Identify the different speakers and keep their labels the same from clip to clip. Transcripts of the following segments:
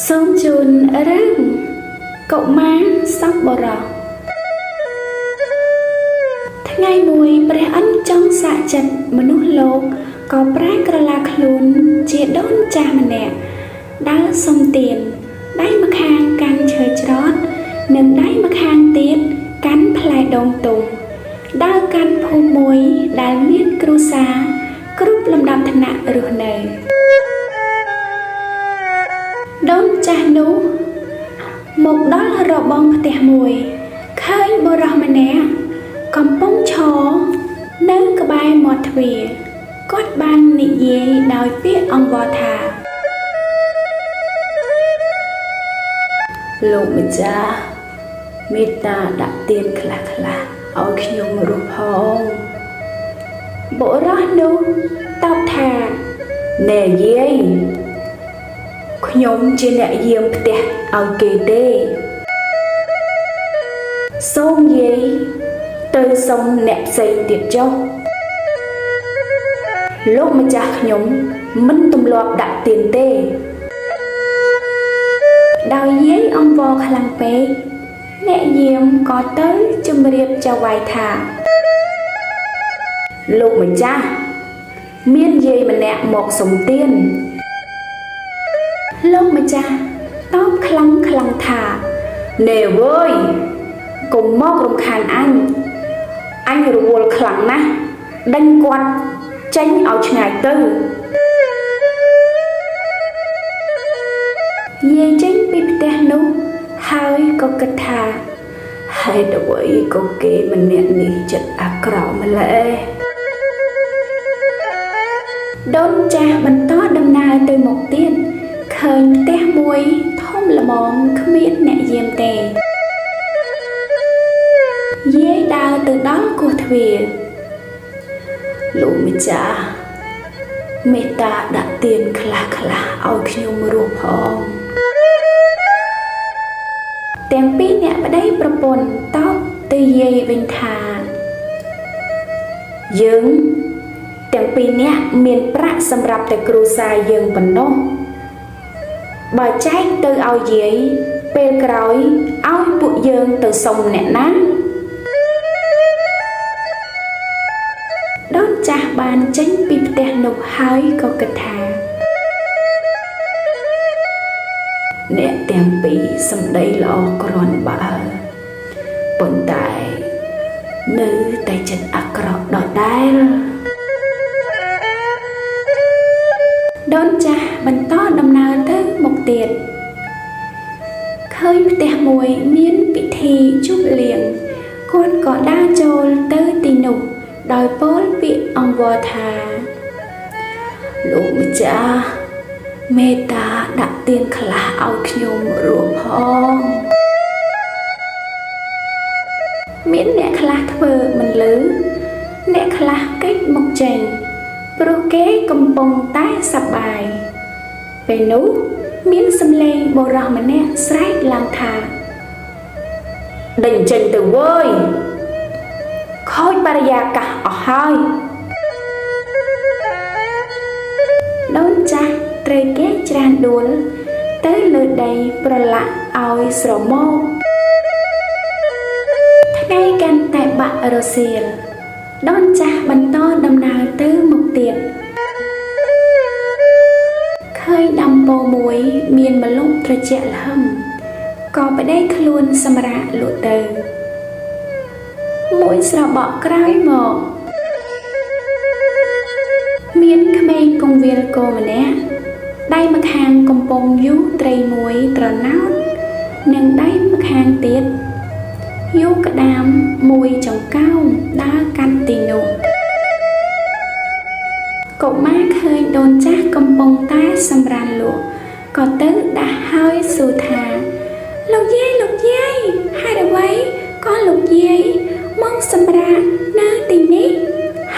Speaker 1: សូមជូនរឿងកុមារសប្បុរសថ្ងៃមួយព្រះអិនចង់សាកចិត្តមនុស្សលោកក៏ប្រែក្រឡាខ្លួនជាដូនចាស់ម្នាក់ដើរសុំទានដៃម្ខាងកាន់ឈើច្រត់និងដៃម្ខាងទៀតកាន់ផ្លែដូងទុំដើរកាន់ភូមិមួយដែលមានគ្រួសារគ្រប់លំដាប់ឋានៈរស់នៅដូនចាស់នោះមកដល់របងផ្ទះមួយឃើញបុរសម្នាក់កំពុងឈរនៅក្បែរមាត់ទ្វារគាត់បាននិយាយដោយពាក្យអង្វរថាលោកម្ចាស់មេត្តាដាក់ទានខ្លះៗឲ្យខ្ញុំរស់ផងបុរសនោះតបថាណែយាយខ្ញុំជាអ្នកយាមផ្ទះឲ្យគេទេសូមយាយទៅសុំអ្នកផ្សេងទៀតចុះលោកម្ចាស់ខ្ញុំមិនទម្លាប់ដាក់ទានទេដោយយាយអង្វរខ្លាំងពេកអ្នកយាមក៏ទៅជម្រាបចៅហ្វាយថាលោកម្ចាស់មានយាយម្នាក់មកសុំទានលោកម្ចាស់តបខ្លាំងថាណែវើយកុំមករំខានអញរវល់ខ្លាំងណាស់ដេញគាត់ចេញឲ្យឆ្ងាយទៅយាយចេញពីផ្ទះនោះហើយក៏គិតថាហេតុអ្វីក៏គេម្នាក់នេះចិត្តអាក្រក់ម្ល៉េះដូនចាស់បន្តដំណើរទៅមុខទៀតឃើញផ្ទះមួយធំល្មមគ្មានអ្នកយាមទេយាយដើរទៅដល់គោះទ្វារលោកម្ចាស់មេត្តាដាក់ទានខ្លះៗឲ្យខ្ញុំរស់ផងទាំងពីរអ្នកប្តីប្រពន្ធតបទៅយាយវិញថាយើងទាំងពីរនាក់មានប្រាក់សម្រាប់តែគ្រួសារយើងប៉ុណ្ណោះបើចែកទៅឲ្យយាយពេលក្រោយឲ្យពួកយើងទៅសុំអ្នកណាដូនចាស់បានចេញពីផ្ទះនោះហើយក៏គិតថាអ្នកទាំងពីរសម្ដីល្អគ្រាន់បើប៉ុន្តែនៅតែចិត្តអាក្រក់ដដែលដូនចាស់បន្តដំណើរទៅមុខទៀតឃើញផ្ទះមួយមានពិធីជប់លៀងគាត់ក៏ដើរចូលទៅទីនោះដោយពោលពាក្យអង្វរថាលោកម្ចាស់មេត្តាដាក់ទានខ្លះឲ្យខ្ញុំរស់ផងមានអ្នកខ្លះធ្វើមិនលឺអ្នកខ្លះគេចមកចេញព្រោះគេកំពុងតែសប្បាយពេលនោះមានសំឡេងបុរសម្នាក់ស្រែកឡើងថាដេញចេញទៅវើយខូចបរិយាកាសអស់ហើយដូនចាស់ត្រូវគេច្រានដួលទៅលើដីប្រឡាក់ឲ្យស្រមោកថ្ងៃកាន់តែបាក់រសៀលដូនចាស់បន្តដំណើរទៅមុខទៀតឃើញដំពោមួយមានម្លប់ត្រជាក់ល្ហឹមក៏ប្តេជ្ញាខ្លួនសម្រាកលក់ទៅមួយស្របក់ក្រោយមកមានក្មេងកងវាលគោម្នាក់ដៃម្ខាងកំពុងយូត្រីមួយត្រណោតនិងដៃម្ខាងទៀតយូក្តាមមួយចង្កោមដើរកាន់ទីនោះកុមារឃើញដូនចាស់កំពុងតែសម្រានលក់ក៏ទៅដាស់ហើយសួរថាលោកយាយហេតុអ្វីក៏លោកយាយមកសម្រាកនៅទីនេះ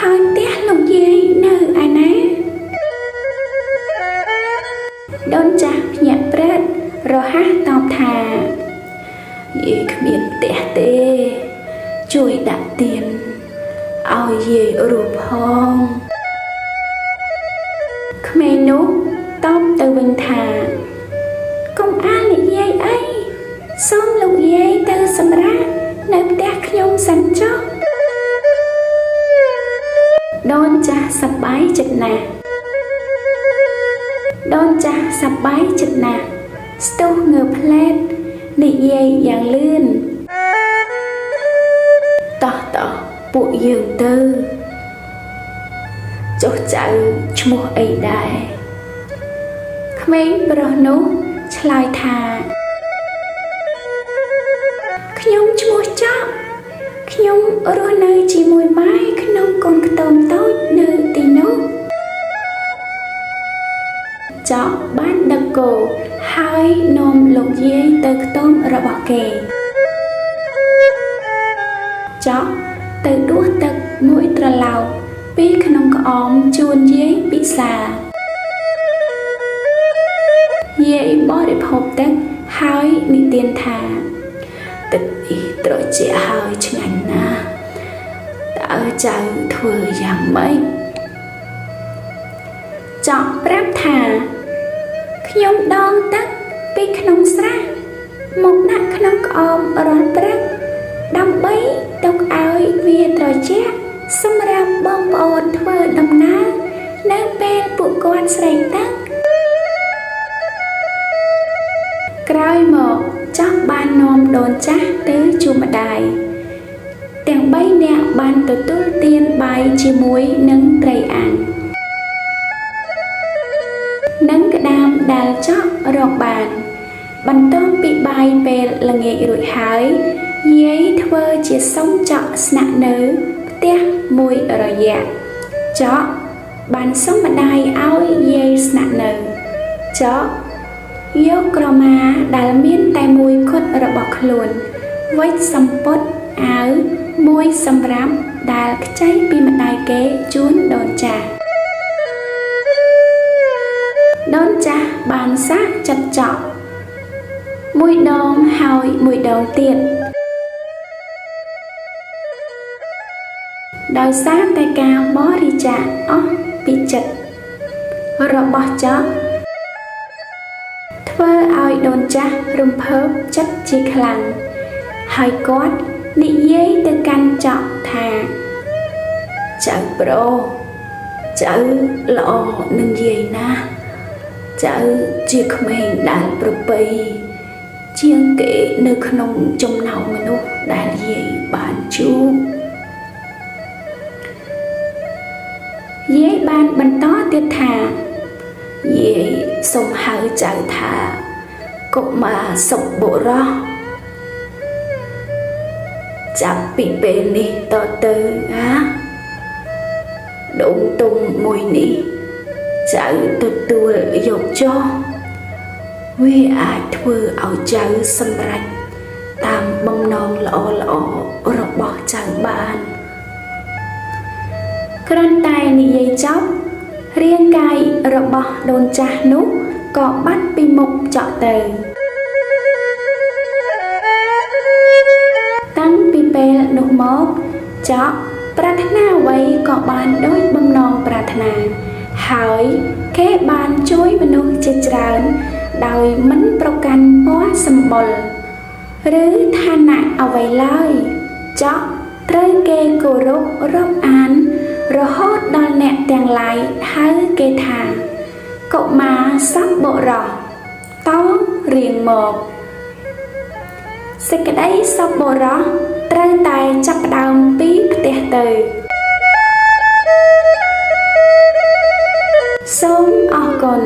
Speaker 1: ហើយផ្ទះលោកយាយនៅឯណាដូនចាស់ភ្ញាក់ព្រឹត្តរហ័សតបថាយាយគ្មានផ្ទះទេជួយដាក់ទានឲ្យយាយរស់ផងក្មេងនោះតបទៅវិញថាកុំ សូមលោកយាយទៅសម្រាកនៅផ្ទះខ្ញុំសិនចុះដូនចាស់សប្បាយចិត្តណាស់ដូនចាស់សប្បាយចិត្តណាស់ស្ទុះងើបផ្លែតនិយាយយ៉ាងលឿនតោះពួកយើងទៅចុះចៅឈ្មោះអីដែរក្មេងប្រុសនោះឆ្លើយថាខ្ញុំឈ្មោះចောက်ខ្ញុំរស់នៅជាមួយម៉ែក្នុងកូនខ្ទមតូចនៅទីនោះចောက်បានដឹកគោហើយនាំលោកយាយទៅខ្ទមរបស់គេចောက်ទៅដួសទឹកមួយត្រឡោកពីក្នុងក្អមជូនយាយពិសាយាយបរិភោគទឹកហើយនិទានថាទឹកនេះត្រជាក់ហើយឆ្ងាញ់ណាស់តើចៅធ្វើយ៉ាងម៉េចចောက်ប្រាប់ថាខ្ញុំដងទឹកពីក្នុងស្រះមកដាក់ក្នុងក្អមរាល់ព្រឹកដើម្បីទុកឲ្យវាត្រជាក់សម្រាប់បងប្អូនធ្វើដំណើរនៅពេលពួកគាត់ស្រេកទឹកក្រោយមកចောက်បាននាំដូនចាស់ទៅជួបម្ដាយទាំង3នាក់បានទទួលទានបាយជាមួយនឹងត្រីអាំងនិងក្តាមដែលចောက်រកបានបន្ទាប់ពីបាយពេលល្ងាចរួចហើយយាយធ្វើជាសុំចောက်ស្នាក់នៅផ្ទះមួយរយៈចောက်បានសុំម្ដាយឲ្យយាយស្នាក់នៅចောက်យកក្រមាដែលមានតែមួយគត់របស់ខ្លួនវិចសំពត់អាវមួយសម្រាប់ដែលខ្ចីពីម្ដាយគេជូនដូនចាស់ដូនចាស់បានសាកចាត់ចောက်មួយដងហើយមួយដងទៀតដោយសារតែការបរិច្ចាគអស់ពីចិត្តរបស់ចောက်ធ្វើឲ្យដូនចាស់រំភើបចិត្តជាខ្លាំងហើយគាត់និយាយទៅកាន់ចောက်ថាចៅប្រុសចៅល្អនឹងយាយណាស់ចៅជាក្មេងដែលប្រពៃជាងគេនៅក្នុងចំណោមមនុស្សដែលយាយបានជួបយាយបានបន្តទៀតថាយាយសូមហៅចៅថាកុមារសុបុរសចាប់ពីពេលនេះតទៅណាដូងទុំមួយនេះចៅទទួលយកចុះវាអាចធ្វើឲ្យចៅសម្រេចតាមបំណងល្អរបស់ចៅបានគ្រាន់តែនិយាយចប់រាងកាយរបស់ដូនចាស់នោះក៏បាត់ពីមុខចောက်ទៅតាំងពីពេលនោះមកចောက်ប្រាថ្នាអ្វីក៏បានដូចបំណងប្រាថ្នាហើយគេបានជួយមនុស្សជាច្រើនដោយមិនប្រកាន់ពណ៌សម្បុរឬឋានៈអ្វីឡើយចောက်ត្រូវគេគោរពរាប់អានរហូតដល់អ្នកទាំងឡាយហៅគេថាកុមារសបុរសតរៀងមកសេចក្តីសប្បុរសត្រូវតែចាប់ផ្ដើមពីផ្ទះទៅសូមអរគុណ